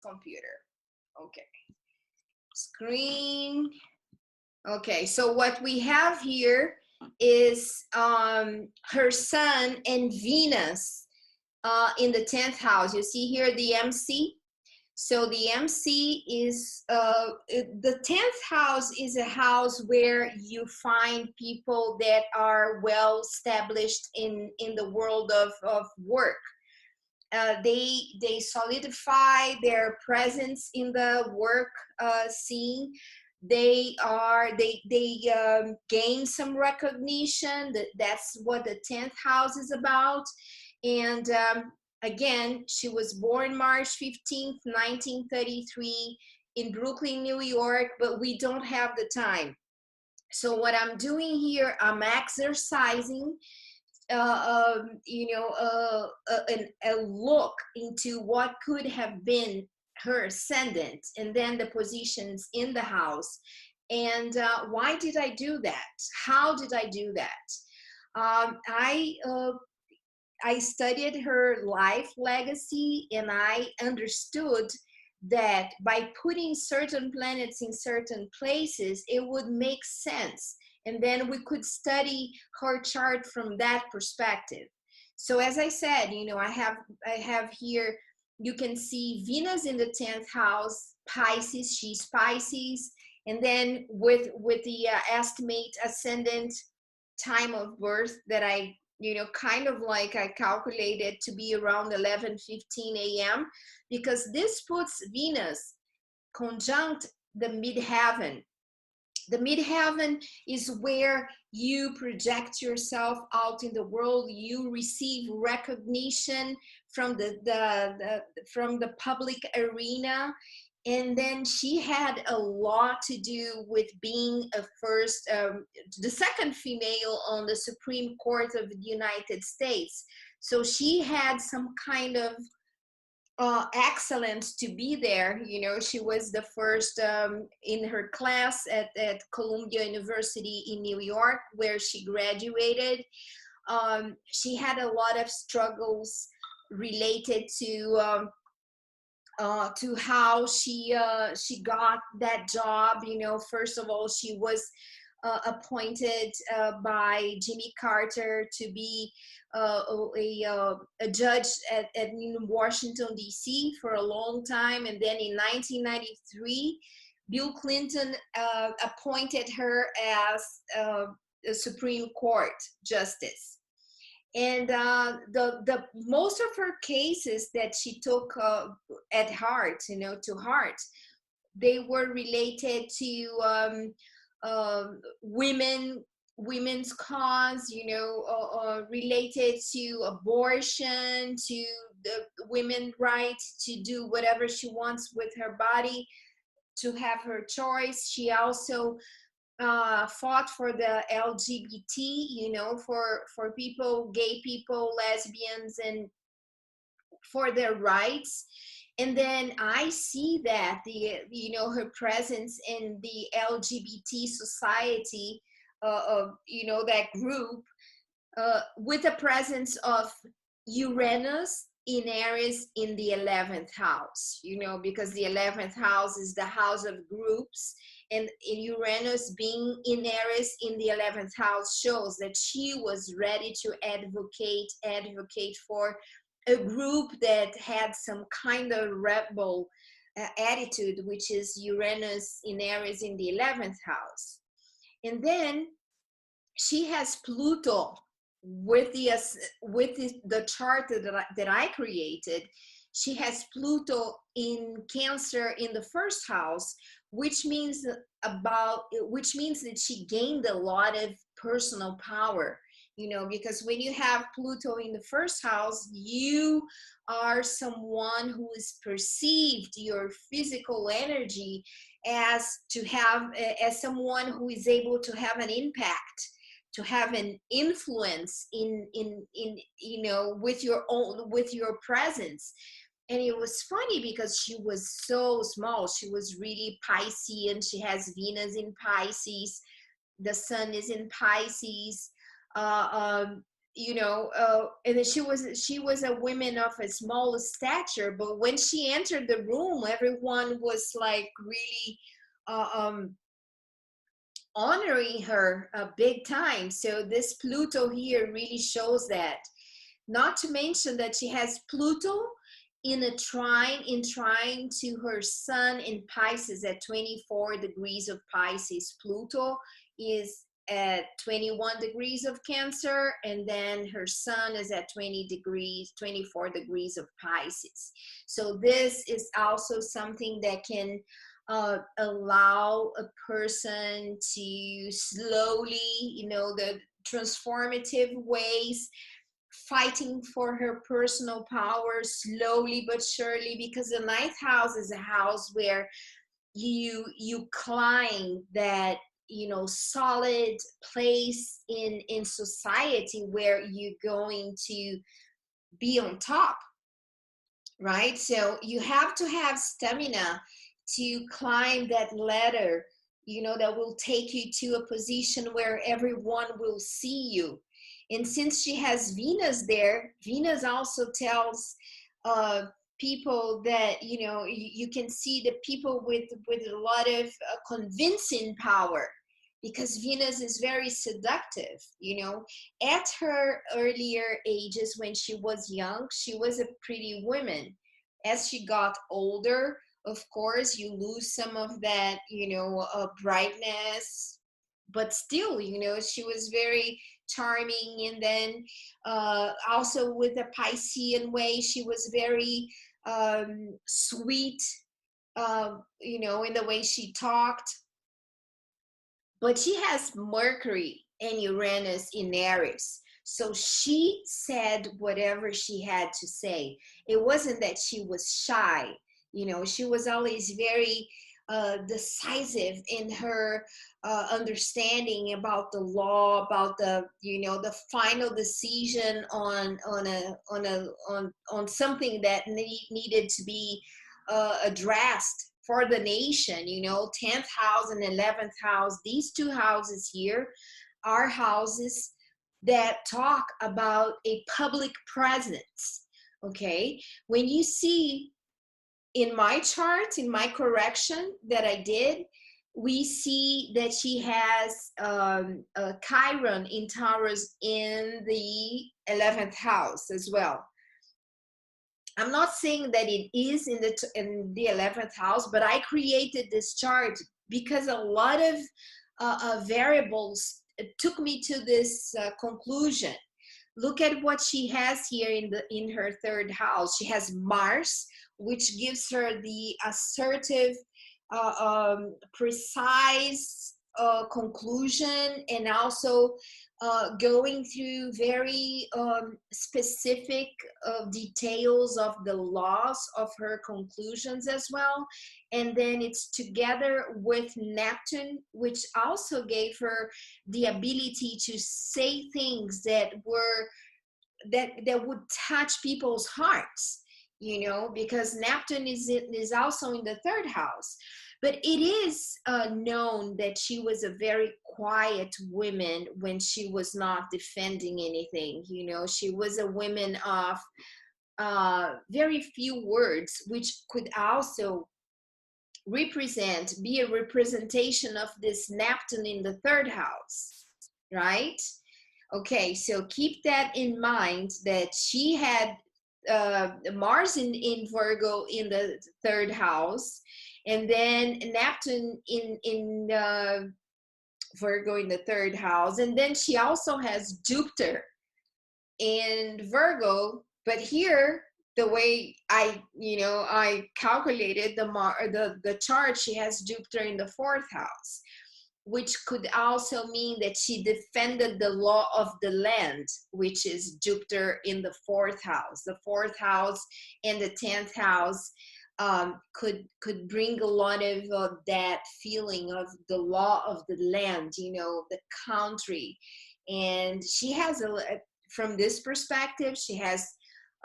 computer. Okay, screen. Okay, so what we have here is her sun and Venus in the 10th house. You see here the MC. So the MC is, the 10th house is a house where you find people that are well established in the world of work. They solidify their presence in the work scene. They gain some recognition. That's what the 10th house is about. And again, she was born March 15th, 1933 in Brooklyn, New York, but we don't have the time. So what I'm doing here, I'm exercising a look into what could have been her ascendant, and then the positions in the house. And why did I do that? How did I do that? I studied her life legacy, and I understood that by putting certain planets in certain places, it would make sense. And then we could study her chart from that perspective. So as I said, I have here, you can see Venus in the 10th house, Pisces, she's Pisces. And then with the estimate ascendant time of birth that I kind of like I calculated to be around 11:15 a.m. because this puts Venus conjunct the midheaven. The midheaven is where you project yourself out in the world. You receive recognition from the public arena. And then she had a lot to do with being the second female on the Supreme Court of the United States. So she had some kind of excellence to be there. She was the first in her class at Columbia University in New York, where she graduated. She had a lot of struggles related to how she got that job. First of all, she was appointed by Jimmy Carter to be a judge at Washington, D.C. for a long time. And then in 1993, Bill Clinton appointed her as a Supreme Court justice. And the most of her cases that she took at heart, to heart, they were related to women's cause, related to abortion, to the women's right to do whatever she wants with her body, to have her choice. She also fought for the LGBT, for people, gay people, lesbians, and for their rights. And then I see that her presence in the LGBT society, that group, with the presence of Uranus in Aries in the 11th house, because the 11th house is the house of groups. And Uranus being in Aries in the 11th house shows that she was ready to advocate for a group that had some kind of rebel attitude, which is Uranus in Aries in the 11th house. And then she has Pluto with the chart that I created. She has Pluto in Cancer in the first house, which means that she gained a lot of personal power, because when you have Pluto in the first house, you are someone who is perceived, your physical energy, as someone who is able to have an impact, to have an influence in with your presence. And it was funny because she was so small. She was really Piscean. She has Venus in Pisces. The sun is in Pisces. and then she was a woman of a small stature, but when she entered the room, everyone was like really honoring her big time. So this Pluto here really shows that. Not to mention that she has Pluto in trine to her sun in Pisces at 24 degrees of Pisces. Pluto is at 21 degrees of Cancer, and then her sun is at 24 degrees of Pisces. So this is also something that can allow a person to slowly, the transformative ways, fighting for her personal power slowly but surely, because the ninth house is a house where you climb that solid place in society where you're going to be on top, right? So you have to have stamina to climb that ladder, that will take you to a position where everyone will see you. And since she has Venus there, Venus also tells people that, you can see the people with a lot of convincing power, because Venus is very seductive. At her earlier ages, when she was young, she was a pretty woman. As she got older, of course, you lose some of that, brightness, but still, she was very charming. And then also with a Piscean way, she was very sweet, in the way she talked. But she has Mercury and Uranus in Aries. So she said whatever she had to say. It wasn't that she was shy. She was always very decisive in her understanding about the law, about the final decision on something that needed to be addressed for the nation. 10th house and 11th house, these two houses here are houses that talk about a public presence. Okay, when you see in my chart, in my correction that I did, we see that she has a Chiron in Taurus in the 11th house as well. I'm not saying that it is in the 11th house, but I created this chart because a lot of variables took me to this conclusion. Look at what she has here in her third house. She has Mars, which gives her the assertive, precise conclusion, and also going through very specific details of the laws of her conclusions as well. And then it's together with Neptune, which also gave her the ability to say things that would touch people's hearts, because Neptune is also in the third house. But it is known that she was a very quiet woman when she was not defending anything. She was a woman of very few words, which could also be a representation of this Neptune in the third house, right? Okay, so keep that in mind, that she had Mars in Virgo in the third house, and then Neptune in Virgo in the third house, and then she also has Jupiter in Virgo. But here, the way I calculated the chart, she has Jupiter in the fourth house, which could also mean that she defended the law of the land, which is Jupiter in the fourth house. The fourth house and the 10th house could bring a lot of that feeling of the law of the land, the country. And she has from this perspective, she has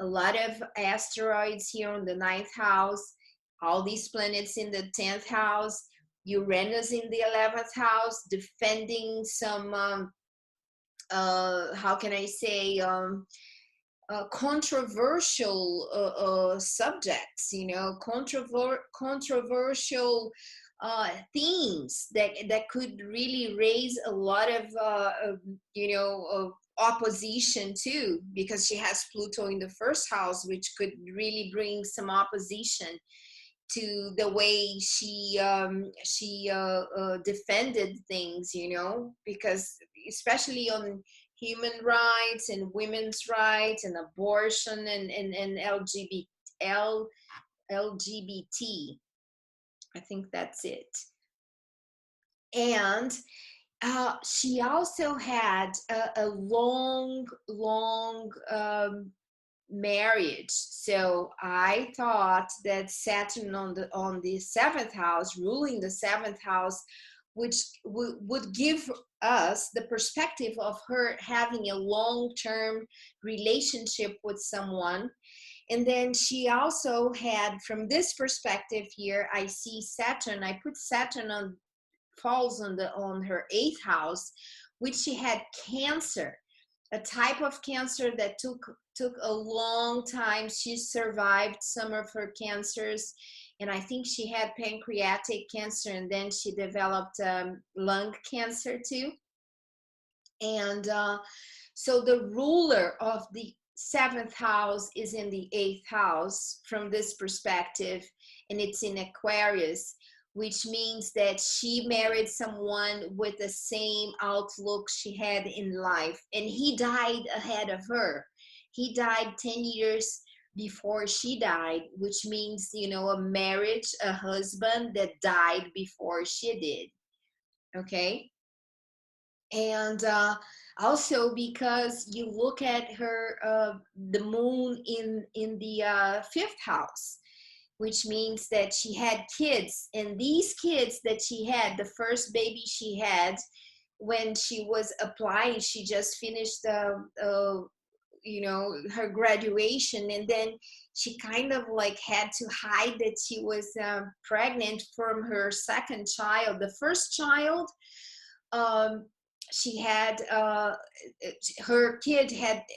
a lot of asteroids here on the 9th house, all these planets in the 10th house, Uranus in the 11th house, defending some how can I say, controversial subjects, controversial themes that could really raise a lot of opposition too, because she has Pluto in the first house, which could really bring some opposition to the way she defended things, because especially on human rights and women's rights and abortion and LGBT. I think that's it. And she also had a long marriage. So I thought that Saturn on the seventh house, ruling the seventh house, which would give us the perspective of her having a long-term relationship with someone. And then she also had, from this perspective here, I see Saturn. I put Saturn on, falls on her eighth house, which she had Cancer, a type of cancer that took a long time. She survived some of her cancers, and I think she had pancreatic cancer, and then she developed lung cancer too. And so the ruler of the seventh house is in the eighth house from this perspective, and it's in Aquarius, which means that she married someone with the same outlook she had in life, and he died ahead of her. He died 10 years before she died, which means, a marriage, a husband that died before she did. Okay. And also because you look at her, the moon in the fifth house, which means that she had kids, and these kids that she had, the first baby she had when she was applying, she just finished her graduation, and then she kind of like had to hide that she was pregnant from her second child. The first child, she had her kid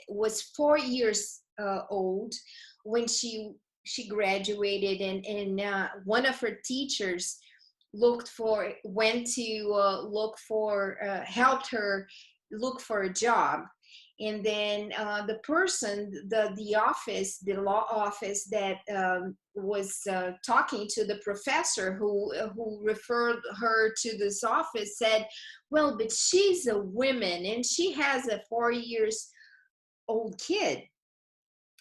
was 4 years old when she graduated, and one of her teachers went to look for, helped her look for a job. And then the person, the office, the law office that was talking to the professor who referred her to this office said, well, but she's a woman and she has a 4 years old kid.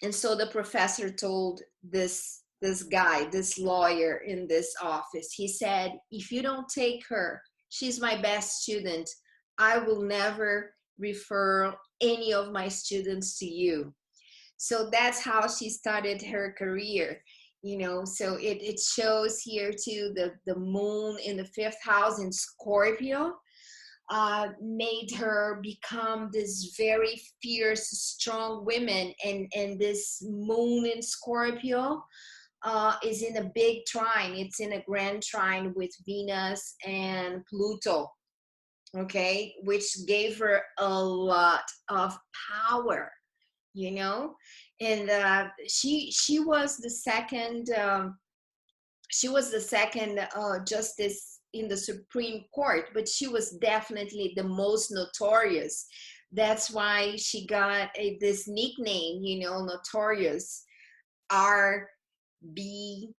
And so the professor told this guy, this lawyer in this office, he said, if you don't take her, she's my best student, I will never refer any of my students to you. So that's how she started her career. So it shows here too, the moon in the fifth house in Scorpio made her become this very fierce, strong woman. And this moon in Scorpio is in a big trine. It's in a grand trine with Venus and Pluto, okay, which gave her a lot of power, and she was the second justice in the Supreme Court, but she was definitely the most notorious. That's why she got this nickname, notorious, RBG.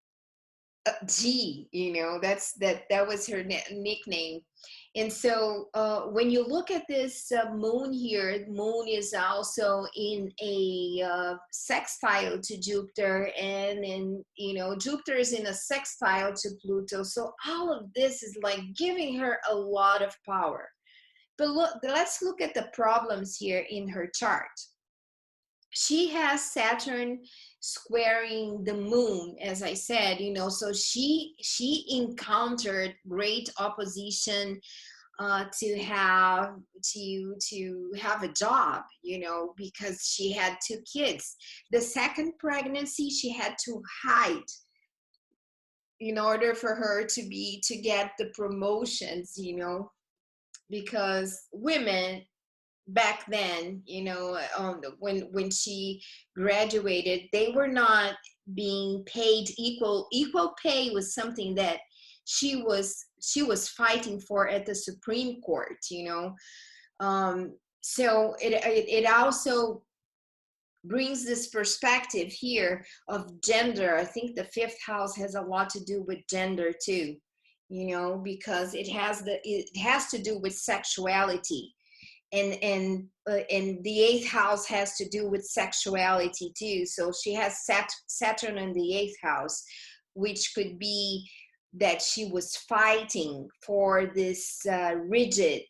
That was her nickname. And so when you look at this moon here, moon is also in a sextile to Jupiter, and Jupiter is in a sextile to Pluto. So all of this is like giving her a lot of power. But let's look at the problems here in her chart. She has Saturn squaring the moon, as I said, so she encountered great opposition to have a job, because she had 2 kids. The second pregnancy she had to hide in order for her to get the promotions, because women back then, you know, when she graduated, they were not being paid equal. Equal pay was something that she was fighting for at the Supreme Court, you know. So it also brings this perspective here of gender. I think the fifth house has a lot to do with gender too, you know, because it has to do with sexuality, and the eighth house has to do with sexuality too. So she has Saturn in the eighth house, which could be that she was fighting for this rigid.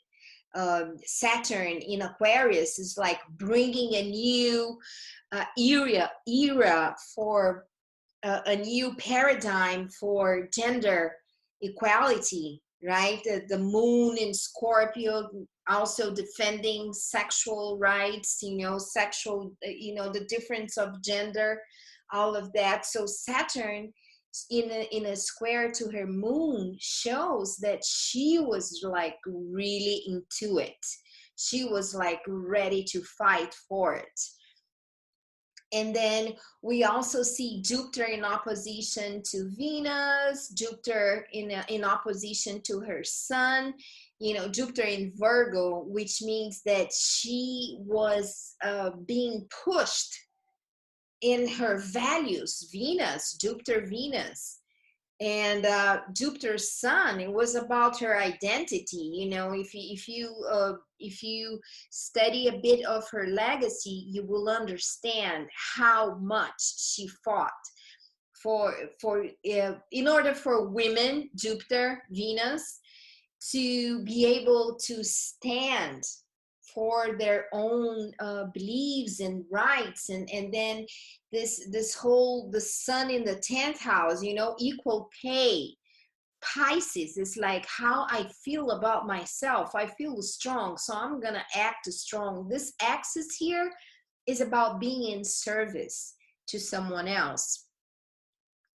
Saturn in Aquarius is like bringing a new era for a new paradigm for gender equality, right? The moon in Scorpio also defending sexual rights, you know, the difference of gender, all of that. So Saturn in a square to her moon shows that she was like really into it. She was like ready to fight for it. And then we also see Jupiter in opposition to Venus, Jupiter in opposition to her sun, you know, Jupiter in Virgo, which means that she was being pushed in her values, Venus, Jupiter, Venus. And Jupiter's sun, it was about her identity. You know, if you study a bit of her legacy, you will understand how much she fought for in order for women, Jupiter, Venus, to be able to stand for their own beliefs and rights. And then this whole, the sun in the 10th house, you know, equal pay. Pisces is like how I feel about myself. I feel strong, so I'm gonna act strong. This axis here is about being in service to someone else.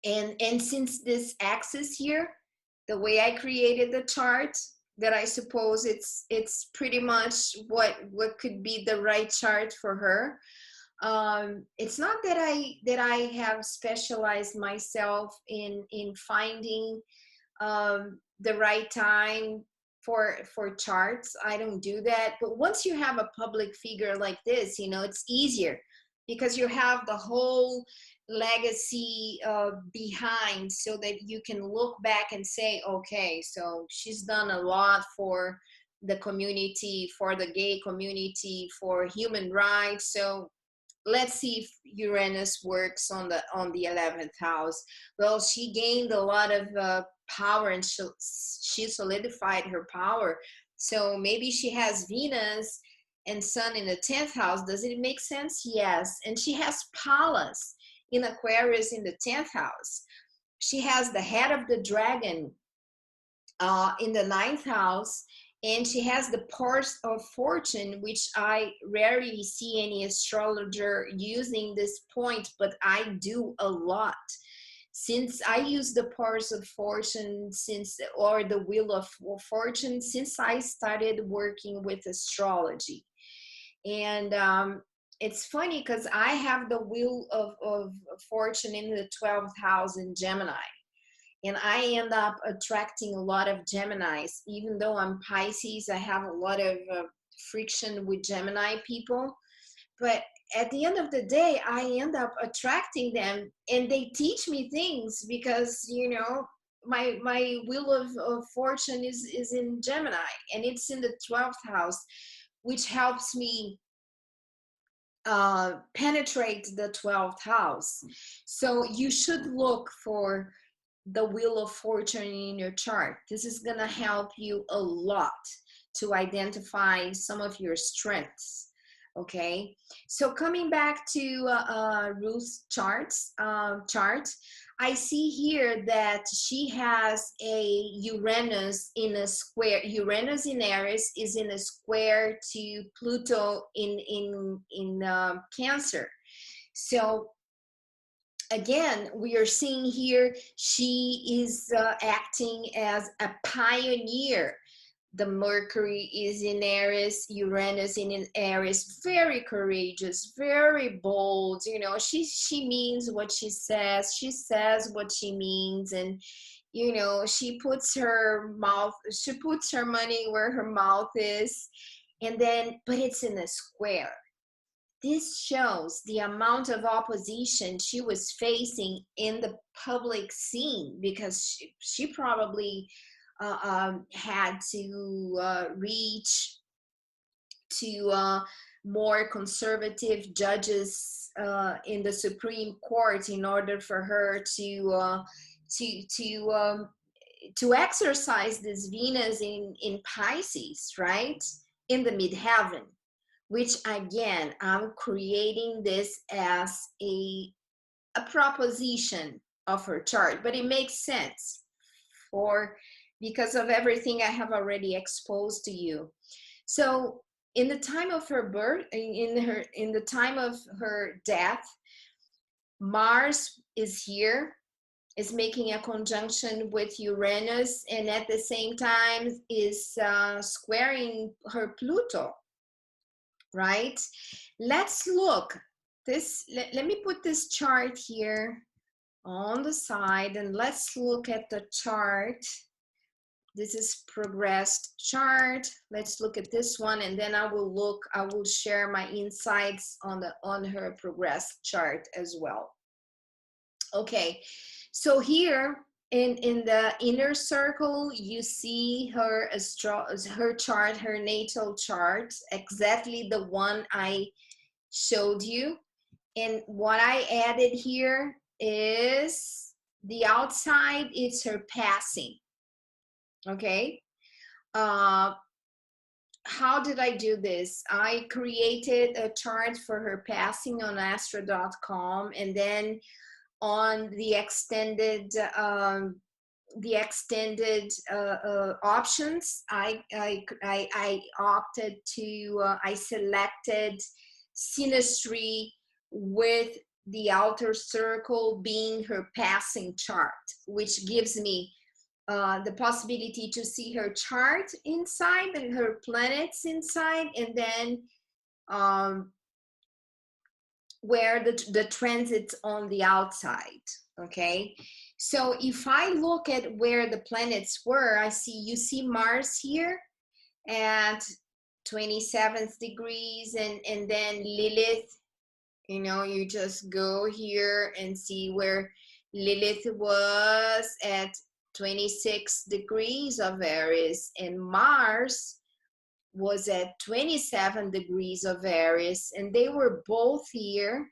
And since this axis here, the way I created the chart, that I suppose it's pretty much what could be the right chart for her. It's not that I have specialized myself in finding the right time for charts. I don't do that. But once you have a public figure like this, you know, it's easier because you have the whole legacy behind, so that you can look back and say, okay, so she's done a lot for the community, for the gay community, for human rights. So let's see if Uranus works on the 11th house. Well, she gained a lot of power, and she solidified her power. So maybe she has Venus and Sun in the 10th house. Does it make sense? Yes. And she has Pallas in Aquarius in the 10th house. She has the head of the dragon in the 9th house, and she has the purse of fortune, which I rarely see any astrologer using this point, but I do a lot. Since I use the purse of fortune, or the wheel of fortune, since I started working with astrology. And it's funny because I have the wheel of fortune in the 12th house in Gemini. And I end up attracting a lot of Geminis. Even though I'm Pisces, I have a lot of friction with Gemini people. But at the end of the day, I end up attracting them, and they teach me things because, you know, my wheel of fortune is in Gemini, and it's in the 12th house, which helps me penetrate the 12th house. So you should look for the wheel of fortune in your chart. This is going to help you a lot to identify some of your strengths. Okay, so coming back to Ruth's chart, I see here that she has a Uranus in a square. Uranus in Aries is in a square to Pluto in Cancer. So again, we are seeing here she is acting as a pioneer. The Mercury is in Aries, Uranus in Aries, very courageous, very bold. You know, she means what she says what she means, and you know, she puts her money where her mouth is. And then, but it's in a square. This shows the amount of opposition she was facing in the public scene, because she probably had to reach to more conservative judges in the Supreme Court in order for her to to um, to exercise this Venus in Pisces, right, in the midheaven. Which again, I'm creating this as a proposition of her chart, but it makes sense for because of everything I have already exposed to you. So in the time of her birth, in the time of her death, Mars is here, is making a conjunction with Uranus, and at the same time is squaring her Pluto, right? Let's look this. Let me put this chart here on the side, and let's look at the chart. This is progressed chart. Let's look at this one, and then I will share my insights on her progressed chart as well. Okay, so here in the inner circle, you see her chart, her natal chart, exactly the one I showed you. And what I added here is the outside, it's her passing. Okay. How did I do this? I created a chart for her passing on astro.com, and then on the extended options, I opted to I selected synastry with the outer circle being her passing chart, which gives me the possibility to see her chart inside and her planets inside, and then where the transits on the outside. Okay, so if I look at where the planets were, you see Mars here at 27th degrees, and then Lilith, you know, you just go here and see where Lilith was at 26 degrees of Aries, and Mars was at 27 degrees of Aries, and they were both here.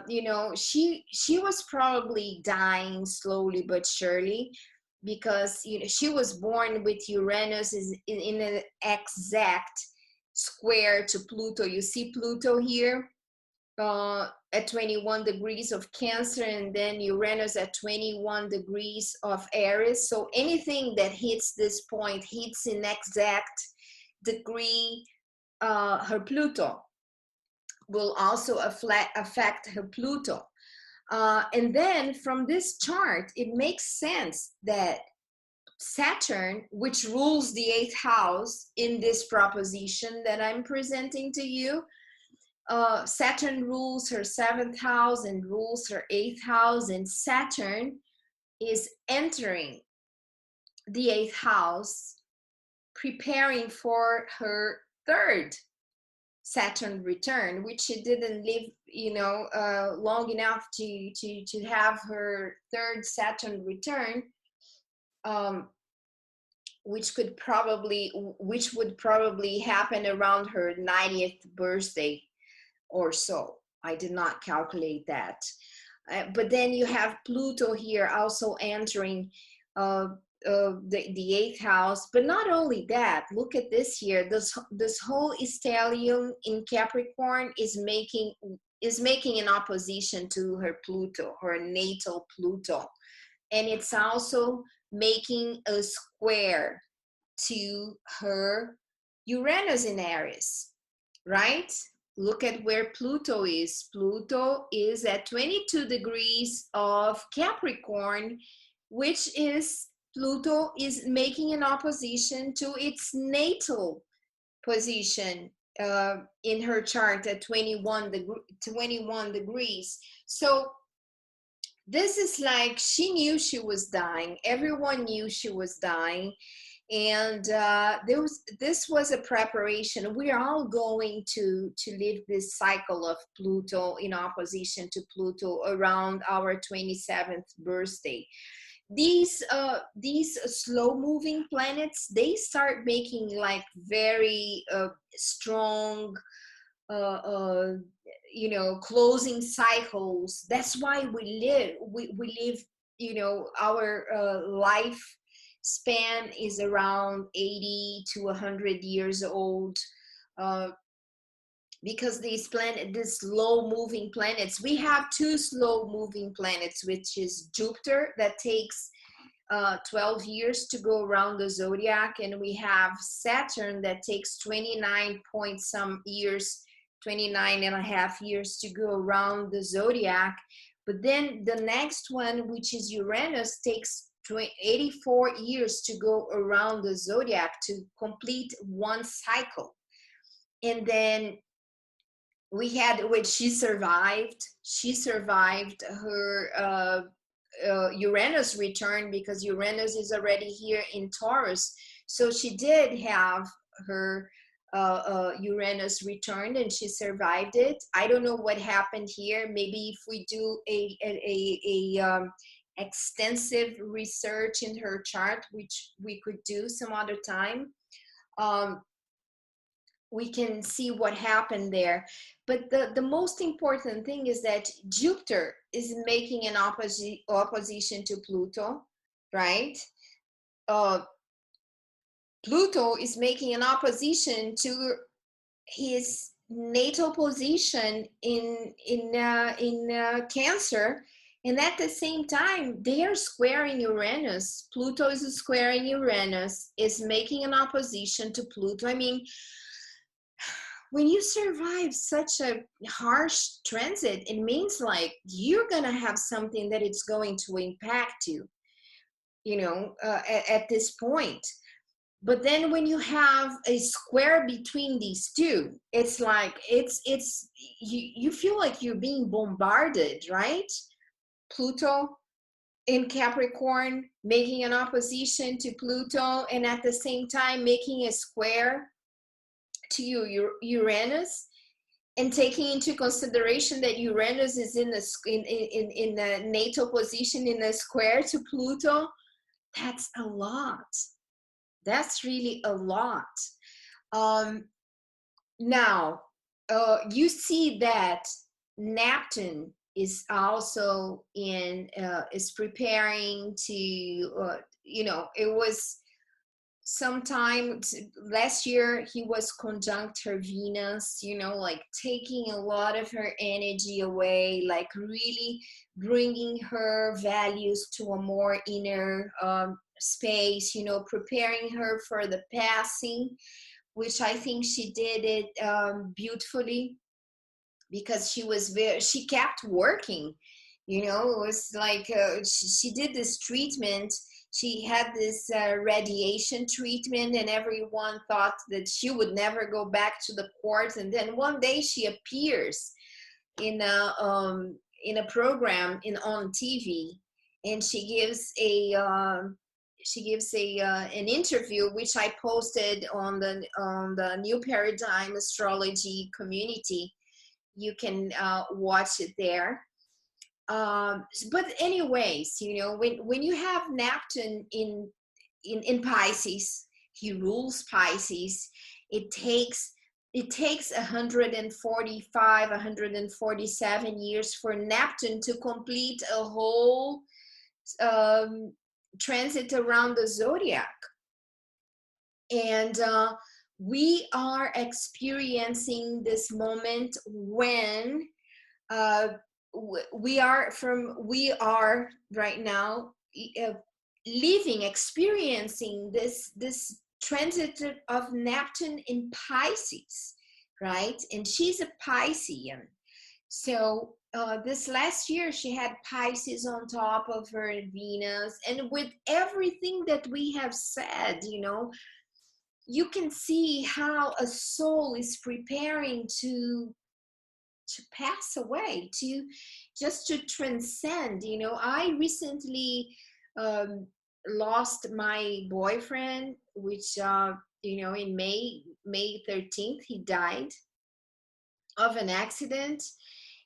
You know, she was probably dying slowly but surely, because you know she was born with Uranus in an exact square to Pluto. You see Pluto here at 21 degrees of Cancer, and then Uranus at 21 degrees of Aries. So anything that hits this point hits in exact degree her Pluto, will also affect her Pluto. And then from this chart, it makes sense that Saturn, which rules the 8th house in this proposition that I'm presenting to you, Saturn rules her 7th house and rules her 8th house, and Saturn is entering the 8th house, preparing for her 3rd Saturn return, which she didn't live, you know, long enough to have her 3rd Saturn return, which would probably happen around her 90th birthday or so. I did not calculate that. But then you have Pluto here also entering the 8th house. But not only that, look at this here. This whole stellium in Capricorn is making an opposition to her Pluto, her natal Pluto. And it's also making a square to her Uranus in Aries, right? Look at where Pluto is. Pluto is at 22 degrees of Capricorn, which is Pluto is making an opposition to its natal position in her chart at 21 degrees. So this is like, she knew she was dying. Everyone knew she was dying. And this was a preparation. We are all going to live this cycle of Pluto in opposition to Pluto around our 27th birthday. These slow moving planets, they start making like very strong closing cycles. That's why we live, our life span is around 80 to 100 years old, because these slow moving planets, we have two slow moving planets, which is Jupiter, that takes 12 years to go around the zodiac, and we have Saturn that takes 29 point some years, 29 and a half years to go around the zodiac. But then the next one, which is Uranus, takes 84 years to go around the zodiac to complete one cycle. And then we had, which she survived her Uranus return, because Uranus is already here in Taurus. So she did have her Uranus returned, and she survived it. I don't know what happened here. Maybe if we do a extensive research in her chart, which we could do some other time, we can see what happened there. But the most important thing is that Jupiter is making an opposition to Pluto, right? Pluto is making an opposition to his natal position in Cancer, and at the same time they are squaring Uranus. Pluto is squaring Uranus, is making an opposition to Pluto. I mean, when you survive such a harsh transit, it means like you're gonna have something that it's going to impact you, at this point. But then when you have a square between these two, it's like you feel like you're being bombarded, right? Pluto in Capricorn making an opposition to Pluto, and at the same time making a square to Uranus, and taking into consideration that Uranus is in the natal position in a square to Pluto. That's a lot. That's really a lot. Now, you see that Neptune is also is preparing to, it was sometime last year, he was conjunct her Venus, like taking a lot of her energy away, like really bringing her values to a more inner space, preparing her for the passing, which I think she did it beautifully, because she kept working, it was like she did this treatment. She had this radiation treatment, and everyone thought that she would never go back to the court. And then one day she appears in a program on TV, and she gives an interview, which I posted on the New Paradigm Astrology community. You can watch it there. But anyways, when you have Neptune in Pisces, he rules Pisces. It takes 145, 147 years for Neptune to complete a whole transit around the zodiac. And we are experiencing this moment when we are right now experiencing this transit of Neptune in Pisces, right? And she's a Piscean. So this last year she had Pisces on top of her Venus, and with everything that we have said, you can see how a soul is preparing to pass away, to just to transcend. I recently um, lost my boyfriend, which in May 13th he died of an accident.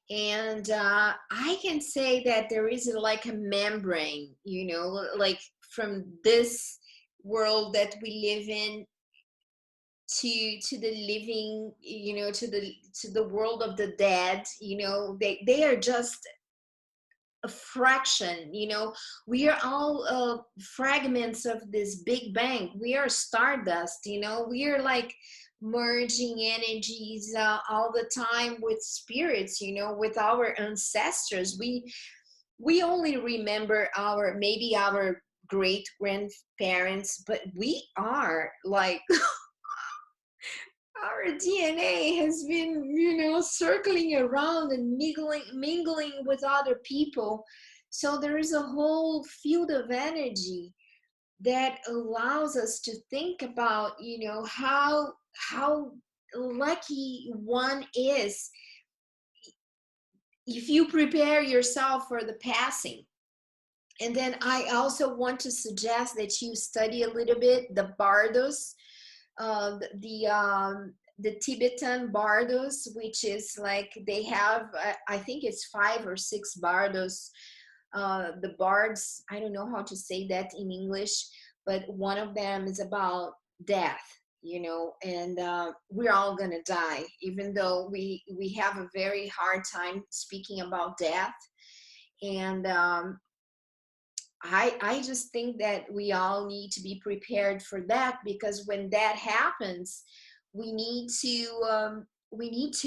And I can say that there is like a membrane, like from this world that we live in to the living, to the world of the dead. They are just a fraction. We are all fragments of this big bang. We are stardust. We are like merging energies all the time with spirits, with our ancestors. We only remember maybe our great grandparents, but we are like our DNA has been, circling around and mingling with other people. So there is a whole field of energy that allows us to think about, how lucky one is if you prepare yourself for the passing. And then I also want to suggest that you study a little bit the bardos, uh, the um, the Tibetan bardos, which is like they have, I think it's 5 or 6 bardos. The bards, I don't know how to say that in English, but one of them is about death, and we're all gonna die, even though we have a very hard time speaking about death. And I just think that we all need to be prepared for that, because when that happens, we need to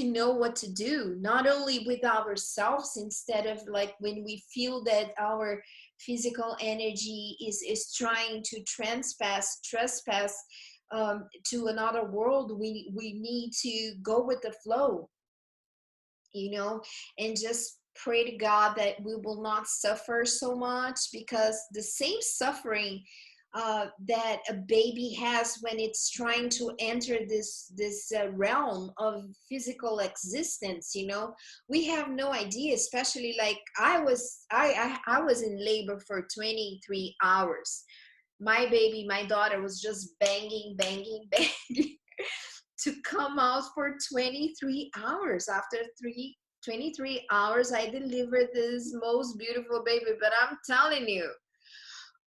know what to do, not only with ourselves, instead of like when we feel that our physical energy is trying to trespass to another world. We need to go with the flow, and just pray to God that we will not suffer so much, because the same suffering that a baby has when it's trying to enter this realm of physical existence, we have no idea. Especially like I was in labor for 23 hours. My daughter was just banging, banging, banging to come out for 23 hours. After 23 hours, I delivered this most beautiful baby. But I'm telling you,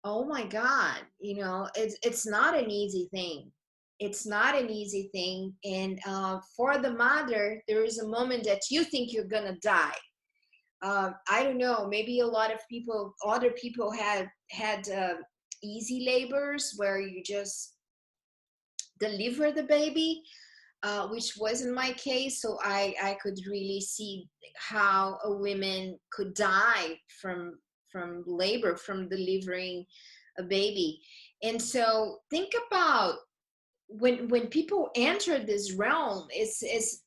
oh my God, it's not an easy thing. It's not an easy thing. And for the mother, there is a moment that you think you're going to die. I don't know, maybe a lot of other people had easy labors where you just deliver the baby, which wasn't my case. So I could really see how a woman could die from labor, from delivering a baby. And so think about when people enter this realm, it's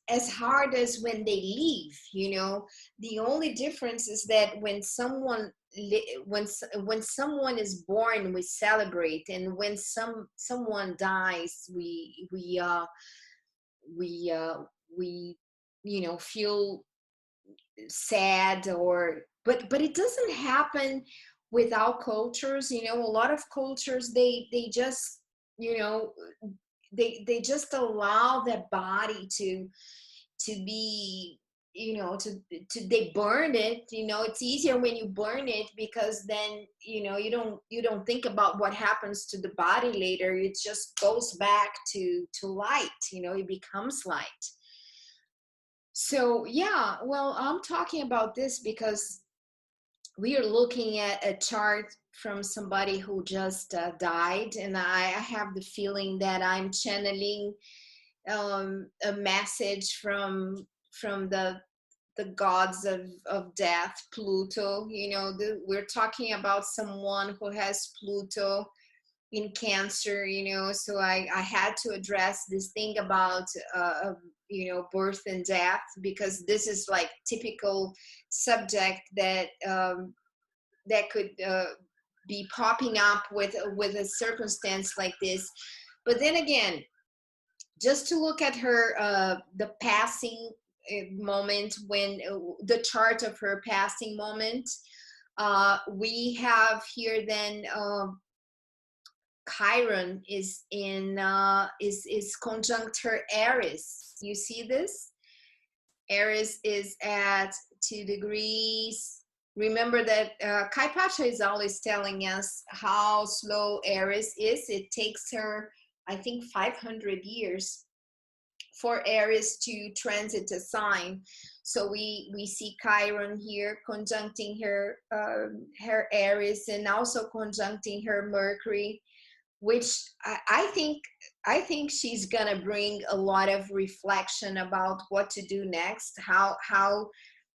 as hard as when they leave. The only difference is that when someone is born, we celebrate, and when someone dies, we we feel sad. But it doesn't happen without cultures. A lot of cultures, they just you know they just allow their body to be, they burn it. It's easier when you burn it, because then you don't think about what happens to the body later. It just goes back to light. It becomes light. So yeah, well, I'm talking about this because we are looking at a chart from somebody who just died, and I have the feeling that I'm channeling a message from the gods of death, Pluto. We're talking about someone who has Pluto, in Cancer, you know, so I had to address this thing about, you know, birth and death, because this is like typical subject that that could be popping up with a circumstance like this. But then again, just to look at her, the passing moment, when the chart of her passing moment, we have here then Chiron is in is conjunct her Aries. You see this? Aries is at 2 degrees. Remember that Kai Pacha is always telling us how slow Aries is. It takes her, I think, 500 years for Aries to transit a sign. So we see Chiron here conjuncting her her Aries, and also conjuncting her Mercury, which I think she's gonna bring a lot of reflection about what to do next, how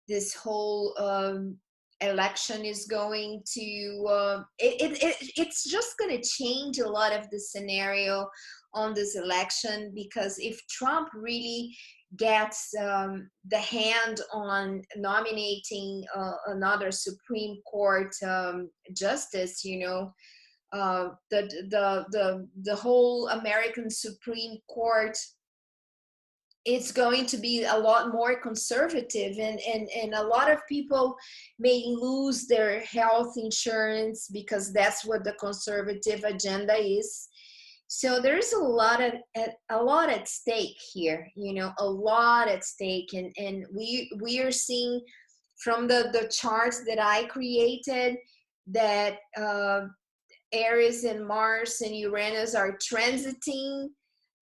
this whole election is going to it's just going to change a lot of the scenario on this election, because if Trump really gets the hand on nominating another Supreme Court justice, you know, the whole American Supreme Court, it's going to be a lot more conservative, and a lot of people may lose their health insurance, because that's what the conservative agenda is. So there's a lot at stake here, you know, a lot at stake, and we are seeing from the charts that I created that Aries and Mars and Uranus are transiting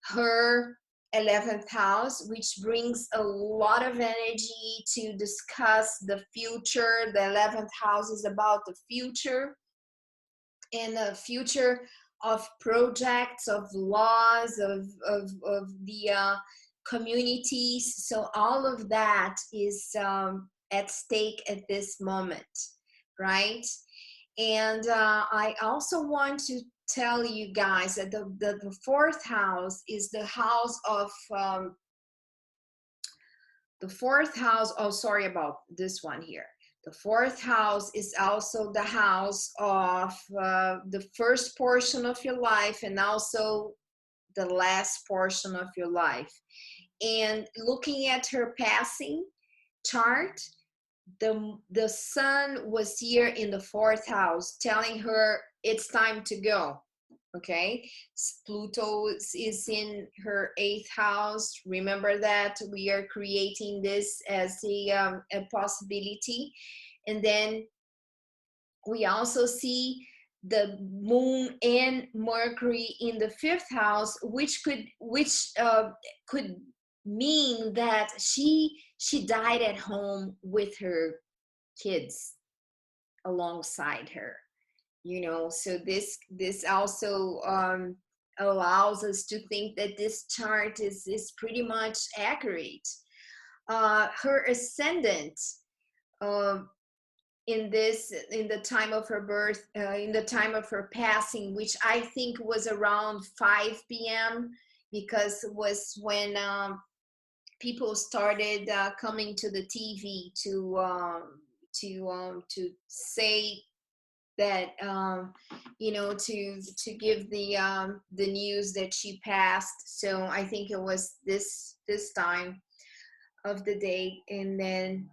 her 11th house, which brings a lot of energy to discuss the future. The 11th house is about the future, and the future of projects, of laws, of the communities. So all of that is at stake at this moment, right? And I also want to tell you guys that the fourth house is the house of the fourth house. Oh, sorry about this one here. The fourth house is also the house of the first portion of your life, and also the last portion of your life. And looking at her passing chart, the sun was here in the fourth house, telling her it's time to go. Okay, Pluto is in her 8th house. Remember that we are creating this as a possibility. And then we also see the moon and Mercury in the 5th house, which could mean that she died at home with her kids alongside her, you know. So this also allows us to think that this chart is pretty much accurate. Her ascendant in the time of her birth, in the time of her passing, which I think was around 5 p.m., because it was when people started coming to the TV to say that you know, to give the news that she passed. So I think it was this time of the day. And then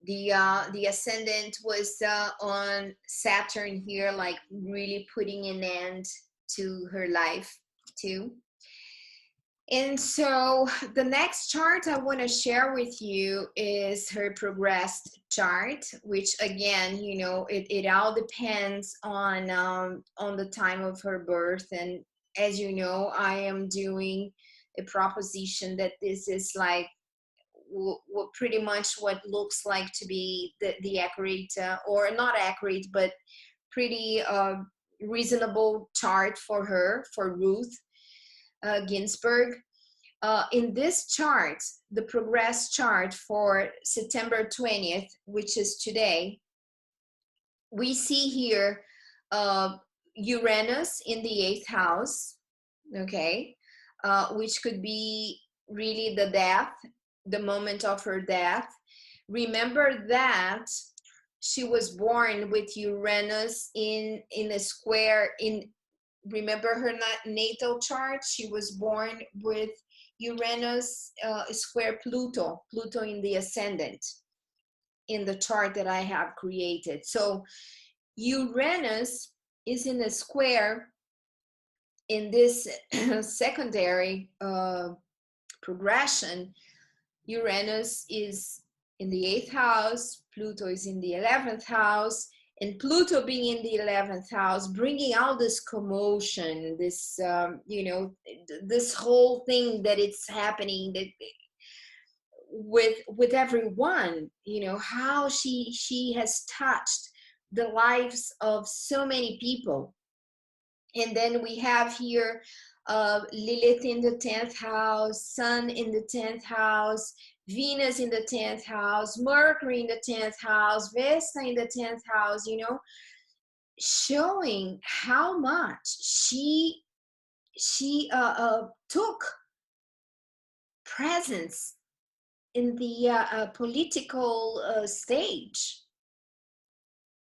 the ascendant was on Saturn here, like really putting an end to her life too. And so the next chart I want to share with you is her progressed chart, which again, you know, it all depends on the time of her birth. And as you know, I am doing a proposition that this is like pretty much what looks like to be the accurate, or not accurate, but pretty reasonable chart for her, for Ruth Ginsburg. In this chart, the progress chart for September 20th, which is today, we see here uh, Uranus in the 8th house, okay, which could be really the death, the moment of her death. Remember that she was born with Uranus in a square in, remember her natal chart, she was born with Uranus square Pluto, Pluto in the ascendant, in the chart that I have created. So Uranus is in a square in this secondary progression. Uranus is in the 8th house, Pluto is in the 11th house, and Pluto being in the 11th house, bringing all this commotion, this, you know, this whole thing that it's happening that with everyone, you know, how she has touched the lives of so many people. And then we have here Lilith in the 10th house, Sun in the 10th house, Venus in the 10th house, Mercury in the 10th house, Vesta in the 10th house, you know, showing how much she took presence in the political stage,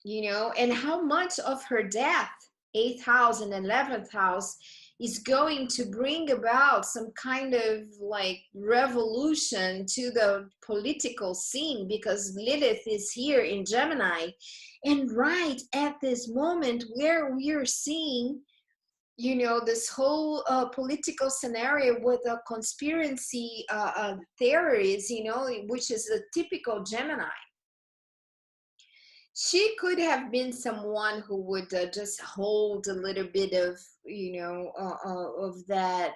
you know, and how much of her death, 8th house and 11th house, is going to bring about some kind of like revolution to the political scene, because Lilith is here in Gemini. And right at this moment where we are seeing, you know, this whole political scenario with a conspiracy theories, you know, which is a typical Gemini. She could have been someone who would just hold a little bit of, you know, of that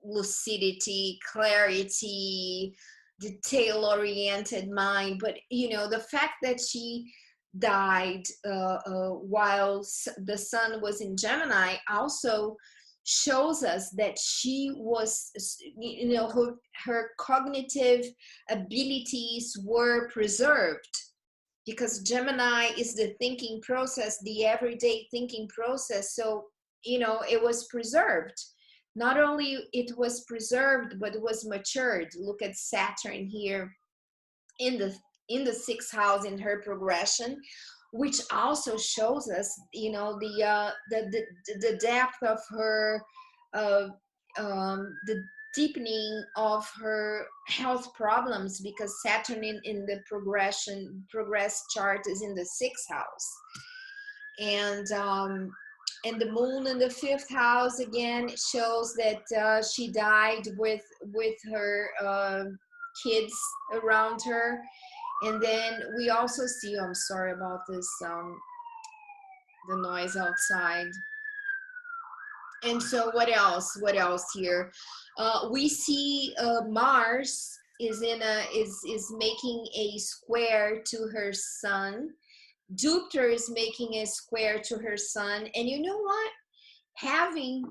lucidity, clarity, detail-oriented mind. But, you know, the fact that she died while the sun was in Gemini also shows us that she was, you know, her cognitive abilities were preserved, because Gemini is the thinking process, the everyday thinking process. So, you know, it was preserved. Not only it was preserved, but it was matured. Look at Saturn here in the 6th house in her progression, which also shows us, you know, the depth of her, the deepening of her health problems, because Saturn in the progress chart is in the 6th house. And the moon in the 5th house again shows that she died with her kids around her. And then we also see, I'm sorry about this, the noise outside. And so what else here? We see Mars is making a square to her sun. Jupiter is making a square to her sun. And you know what?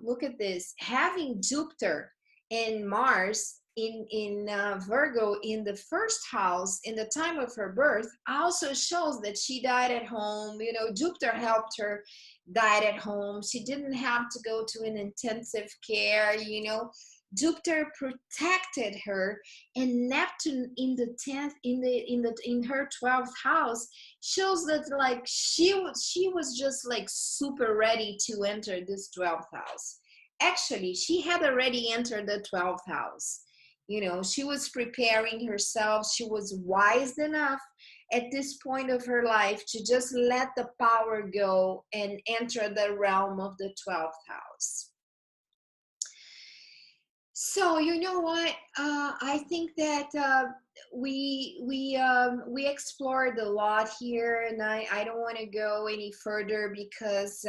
Look at this, having Jupiter and Mars in Virgo in the 1st house in the time of her birth also shows that she died at home. You know, Jupiter helped her, died at home. She didn't have to go to an intensive care, you know. Jupiter protected her, and Neptune in the 10th in her 12th house shows that like she was just like super ready to enter this 12th house. Actually, she had already entered the 12th house. You know, she was preparing herself. She was wise enough at this point of her life to just let the power go and enter the realm of the 12th house. So you know what? I think that we explored a lot here, and I don't want to go any further, because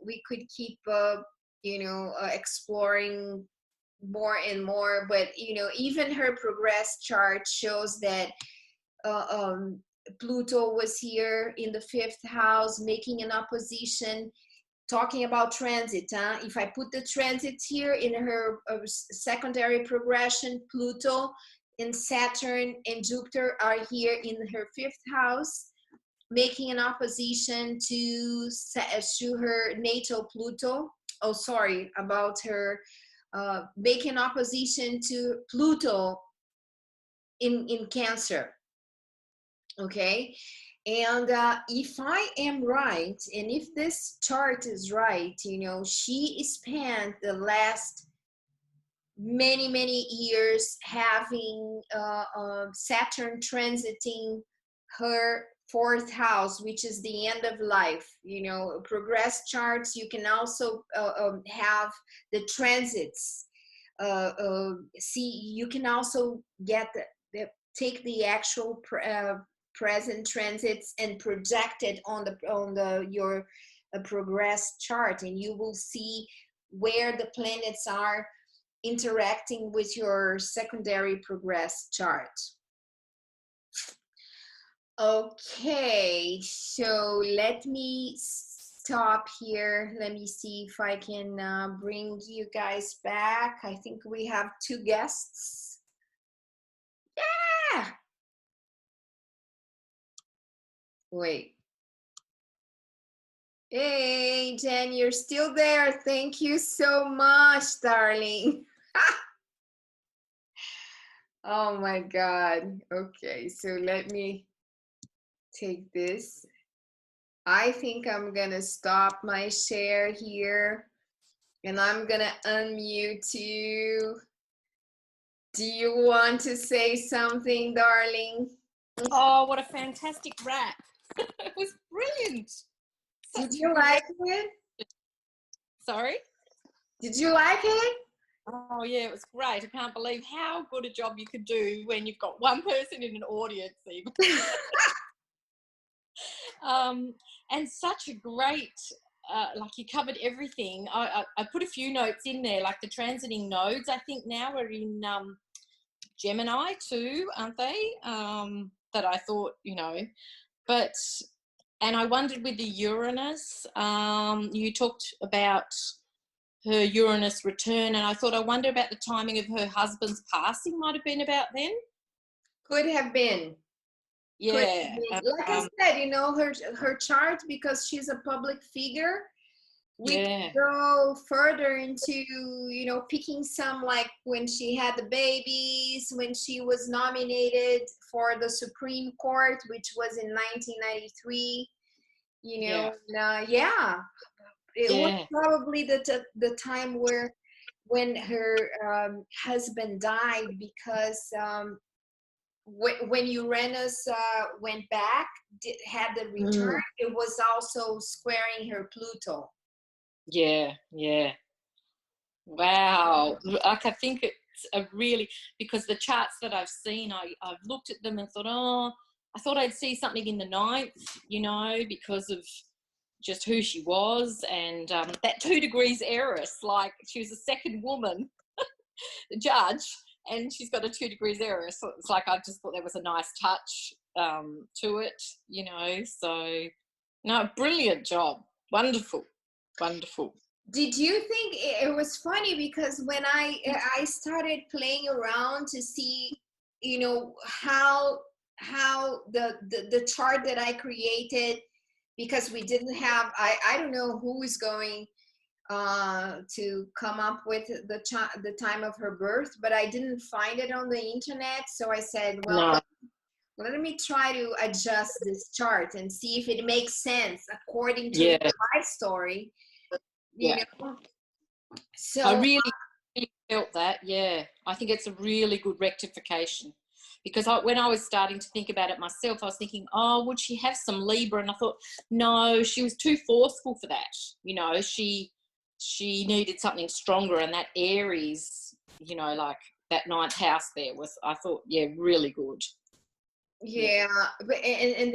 we could keep you know, exploring more and more. But you know, even her progress chart shows that Pluto was here in the 5th house making an opposition. Talking about transit, if I put the transits here in her secondary progression, Pluto and Saturn and Jupiter are here in her 5th house. making an opposition to her natal Pluto. Oh, sorry, about her making opposition to Pluto in Cancer. Okay, and if I am right, and if this chart is right, you know, she spent the last many years having Saturn transiting her fourth house, which is the end of life. You know, progress charts, you can also have the transits. See, you can also get take the actual present transits and project it on the your progress chart, and you will see where the planets are interacting with your secondary progress chart. Okay, so let me stop here. Let me see if I can bring you guys back. I think we have 2 guests. Yeah. Wait. Hey, Jen, you're still there. Thank you so much, darling. Oh my God. Okay, so let me take this. I think I'm gonna stop my share here and I'm gonna unmute you. Do you want to say something, darling? Oh, what a fantastic rap. It was brilliant. Did you like it? Sorry? Did you like it? Oh, yeah, it was great. I can't believe how good a job you could do when you've got one person in an audience even. And such a great, like you covered everything. I put a few notes in there, like the transiting nodes, I think now are in Gemini too, aren't they? That I thought, you know, but, and I wondered with the Uranus, you talked about her Uranus return, and I thought, I wonder about the timing of her husband's passing might have been about then. Could have been. Yeah. Like I said, you know, her chart, because she's a public figure, we can go further into, you know, picking some, like when she had the babies, when she was nominated for the Supreme Court, which was in 1993, you know. It was probably the time when her husband died, because when Uranus went back, had the return, it was also squaring her Pluto. Wow. Like, I think it's a really, because the charts that I've seen, I've looked at them and thought, oh, I thought I'd see something in the 9th, you know, because of just who she was, and that 2 degrees heiress, like she was the second woman the judge, and she's got a 2 degrees heiress. So it's like, I just thought there was a nice touch to it, you know. So no, brilliant job. Wonderful. Did you think it was funny, because when I started playing around to see, you know, how the chart that I created, because we didn't have, I don't know who is going to come up with the time of her birth, but I didn't find it on the internet. So I said, well, let me try to adjust this chart and see if it makes sense according to my story. You know? So I really felt that. I think it's a really good rectification, because when I was starting to think about it myself, I was thinking, oh, would she have some Libra? And I thought, no, she was too forceful for that. You know, she needed something stronger, and that Aries, you know, like that 9th house there was, I thought, really good. But and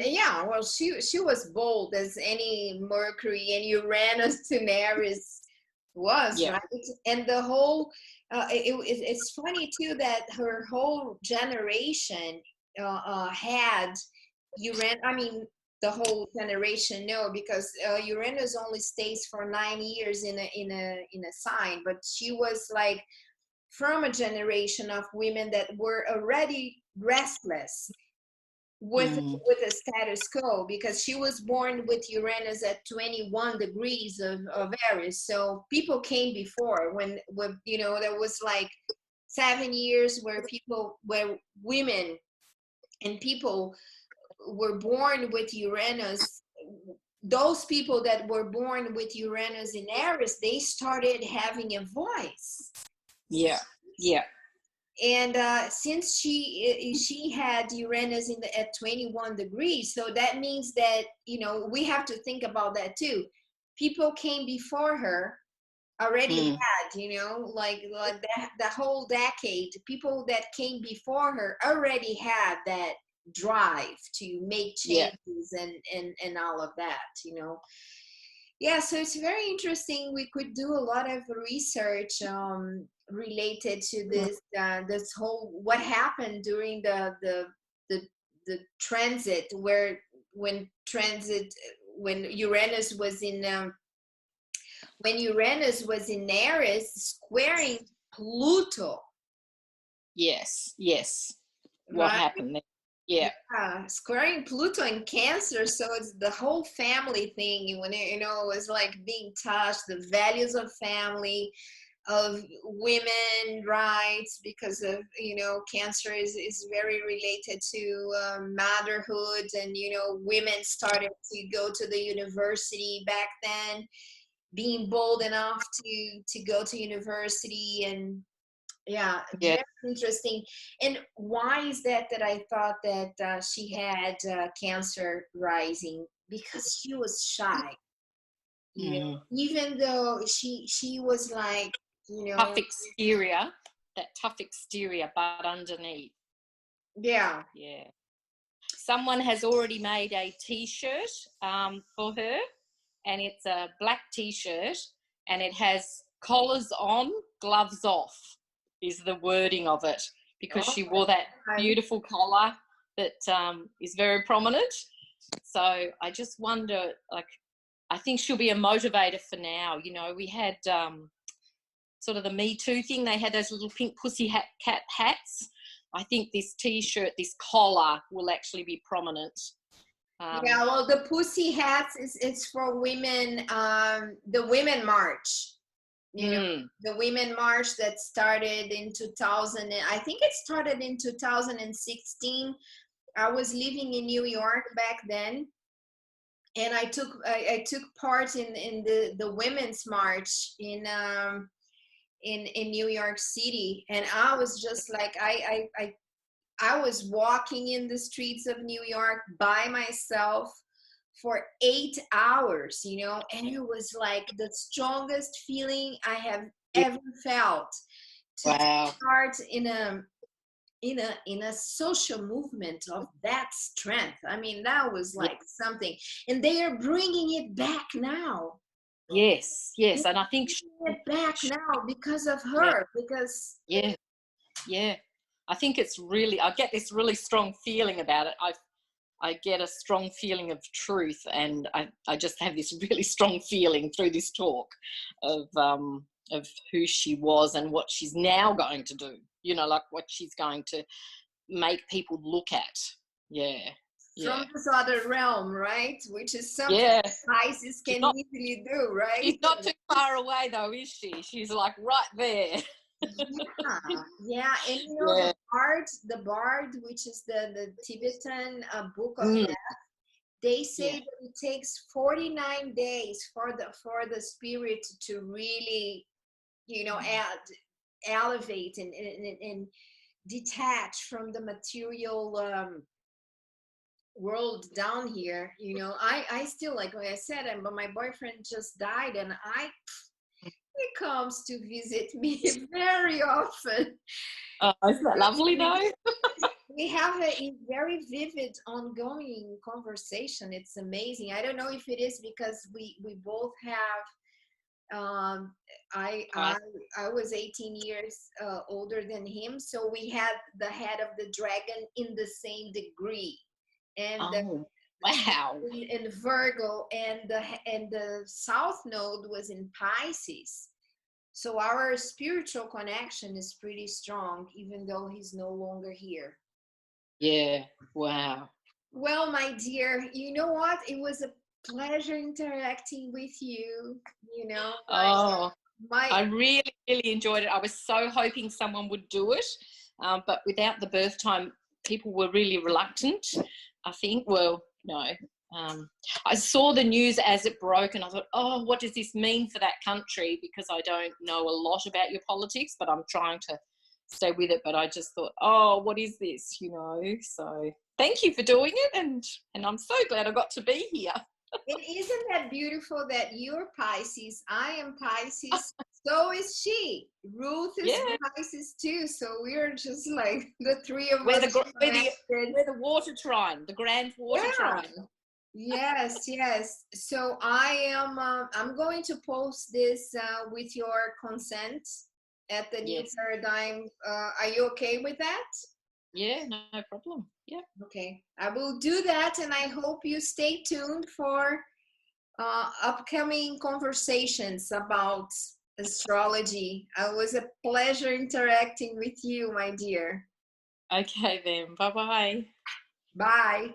well, she was bold as any Mercury and Uranus in Aries was, right? And the whole it's funny too that her whole generation had Uranus. I mean, the whole generation, no, because Uranus only stays for 9 years in a sign, but she was like from a generation of women that were already restless. with a status quo, because she was born with Uranus at 21 degrees of Aries. So people came before, when you know, there was like 7 years where women and people were born with Uranus. Those people that were born with Uranus in Aries, they started having a voice. Yeah. And since she had Uranus at 21 degrees, so that means that, you know, we have to think about that too. People came before her already had, you know, like the whole decade, people that came before her already had that drive to make changes and all of that, you know. Yeah, so it's very interesting. We could do a lot of research related to this whole, what happened during the transit, when Uranus was in Aries squaring Pluto. Yes. What Right? happened there? Yeah. Squaring Pluto in Cancer, so it's the whole family thing. When it, you know, it was like being touched, the values of family, of women rights, because of, you know, Cancer is very related to motherhood, and, you know, women started to go to the university back then, being bold enough to go to university. And yeah, very interesting. And why is that I thought that she had Cancer rising? Because she was shy, you know, even though she was like, you know, tough exterior, but underneath. Yeah. Someone has already made a t-shirt for her, and it's a black t-shirt, and it has collars on, gloves off is the wording of it, because she wore that beautiful collar that is very prominent. So I just wonder, like, I think she'll be a motivator for now. You know, we had sort of the Me Too thing. They had those little pink pussy cat hats. I think this t-shirt, this collar, will actually be prominent. Yeah, well, the pussy hats it's for women, the Women March, you know, the Women March that started in 2000. I think it started in 2016. I was living in New York back then, and I took part in the Women's March in New York City, and I was just like, I was walking in the streets of New York by myself for 8 hours, you know, and it was like the strongest feeling I have ever felt, to take part in a social movement of that strength. I mean, that was like something, and they are bringing it back now. Yes, and I think it back now because of her. Because I think it's really, I get this really strong feeling about it. I get a strong feeling of truth, and I just have this really strong feeling through this talk of who she was and what she's now going to do, you know, like what she's going to make people look at. From this other realm, right? Which is something Pisces can easily do, right? She's not too far away though, is she? She's like right there. Yeah. And you know, the bard, which is the Tibetan book of death, they say that it takes 49 days for the spirit to really, you know, elevate and detach from the material world down here. You know, I still, like I said, but my boyfriend just died, and he comes to visit me very often. Oh, isn't that lovely though? We have a very vivid ongoing conversation. It's amazing. I don't know if it is because we both have I was 18 years older than him, so we had the head of the dragon in the same degree, and wow, in Virgo, and the south node was in Pisces. So our spiritual connection is pretty strong, even though he's no longer here. Yeah, wow. Well, my dear, you know what? It was a pleasure interacting with you. You know, Oh, my I really, really enjoyed it. I was so hoping someone would do it, but without the birth time, people were really reluctant, I think. Well, no. I saw the news as it broke and I thought, oh, what does this mean for that country? Because I don't know a lot about your politics, but I'm trying to stay with it. But I just thought, oh, what is this, you know? So thank you for doing it. And I'm so glad I got to be here. And isn't that beautiful that you're Pisces? I am Pisces. So is she. Ruth is Yeah. Pisces too. So we're just like the three of We're us the, we're the, connected. we're the water trine, the grand water Yeah. trine. Yes, yes. So I am. I'm going to post this with your consent at the new Yes. paradigm. Are you okay with that? Yeah, no problem. Yeah. Okay, I will do that, and I hope you stay tuned for upcoming conversations about astrology. It was a pleasure interacting with you, my dear. Okay then. Bye-bye. Bye.